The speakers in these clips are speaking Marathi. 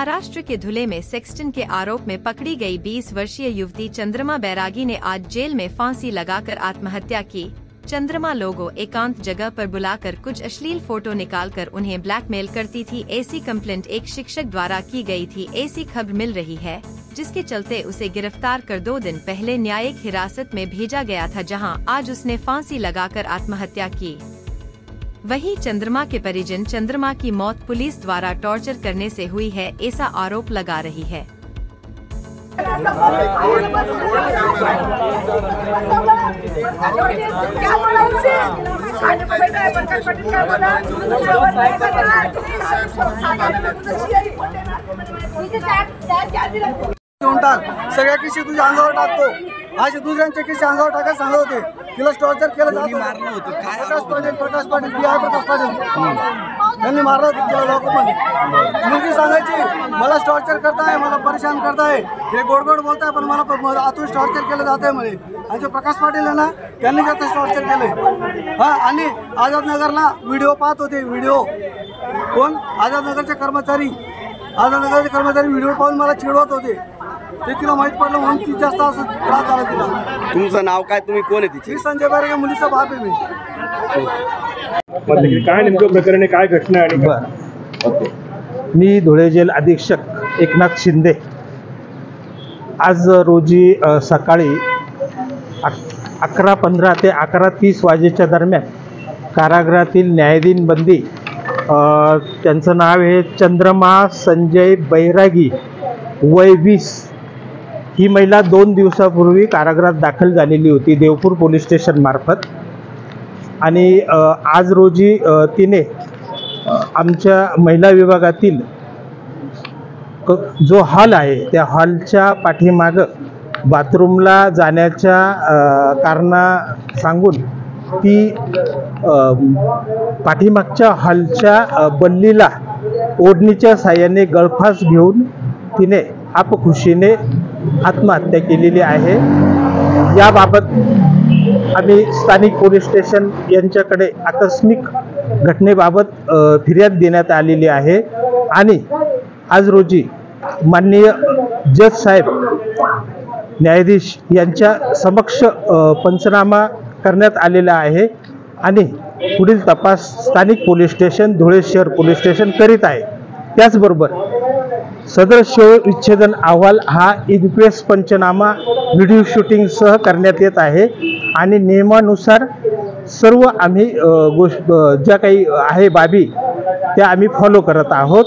महाराष्ट्र के धुले में सेक्सटन के आरोप में पकड़ी गई 20 वर्षीय युवती चंद्रमा बैरागी ने आज जेल में फांसी लगाकर आत्महत्या की। चंद्रमा लोगों एकांत जगह पर बुलाकर कुछ अश्लील फोटो निकालकर उन्हें ब्लैकमेल करती थी। ऐसी कंप्लेंट एक शिक्षक द्वारा की गई थी। ऐसी खबर मिल रही है, जिसके चलते उसे गिरफ्तार कर 2 दिन पहले न्यायिक हिरासत में भेजा गया था, जहां आज उसने फांसी लगाकर आत्महत्या की। वहीं चंद्रमा के परिजन चंद्रमा की मौत पुलिस द्वारा टॉर्चर करने से हुई है, ऐसा आरोप लगा रही है। सगळ्या किशी तुझ्या अंगावर टाकतो, असे दुसऱ्यांच्या किशी अंगावर टाकायला सांगत होते। तिला टॉर्चर केलं जात मारलं होतं। प्रकाश पाटील त्यांनी मारलं होतं तिला लोकांनी। मुलगी सांगायची मला टॉर्चर करताय, मला परेशान करताय, हे गोड बोलताय, पण मला आतून टॉर्चर केलं जात आहे म्हणे। आणि जो प्रकाश पाटील आहे ना, त्यांनी त्याचं टॉर्चर केलंय। हा, आणि आझादनगरला व्हिडिओ पाहत होते। व्हिडिओ कोण? आझादनगरचे कर्मचारी व्हिडिओ पाहून मला चिडवत होते। ते तिला माहित पडलं म्हणून ती जास्त असं त्रास झाला तिला। तुमचं नाव काय? तुम्ही कोण आहे तिची? मी संजय बैरागे, मुलीचा बाप आहे मी। काय नेमकं प्रकरण आहे, काय घटना आहे? मी धुळे जेल अधीक्षक एकनाथ शिंदे आज रोजी सकाळी 11:15 ते 11:30 वाजेच्या दरम्यान कारागृहातील न्यायाधीन बंदी त्यांचं नाव आहे चंद्रमा संजय बैरागी, वय 20। ही महिला 2 दिवसापूर्वी कारागृहात दाखल झालेली होती देवपूर पोलीस स्टेशन मार्फत। आणि आज रोजी तिने आमच्या महिला विभागातील जो हॉल आहे त्या हॉलच्या पाठीमागं बाथरूमला जाण्याच्या कारणा सांगून ती पाठीमागच्या हॉलच्या बल्लीला ओढणीच्या साहाय्याने गळफास घेऊन तिने आपखुशीने आत्महत्या केलेली आहे। याबाबत आम्ही स्थानिक पोलीस स्टेशन यांच्याकडे आकस्मिक घटनेबाबत फिर्याद देण्यात आलेली आहे। आणि आज रोजी माननीय जज साहेब न्यायाधीश यांच्या समक्ष पंचनामा करण्यात आलेला आहे आणि पुढील तपास स्थानिक पोलीस स्टेशन धुळे शहर पोलीस स्टेशन करीत आहे। त्याचबरोबर सदर शवविच्छेदन अहवाल हा इन्क्वेस्ट पंचनामा व्हिडिओ शूटिंगसह करण्यात येत आहे आणि नियमानुसार सर्व आम्ही ज्या काही आहे बाबी त्या आम्ही फॉलो करत आहोत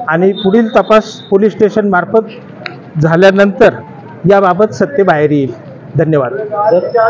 आणि पुढील तपास पोलीस स्टेशन मार्फत झाल्यानंतर याबाबत सत्य बाहेर येईल। धन्यवाद।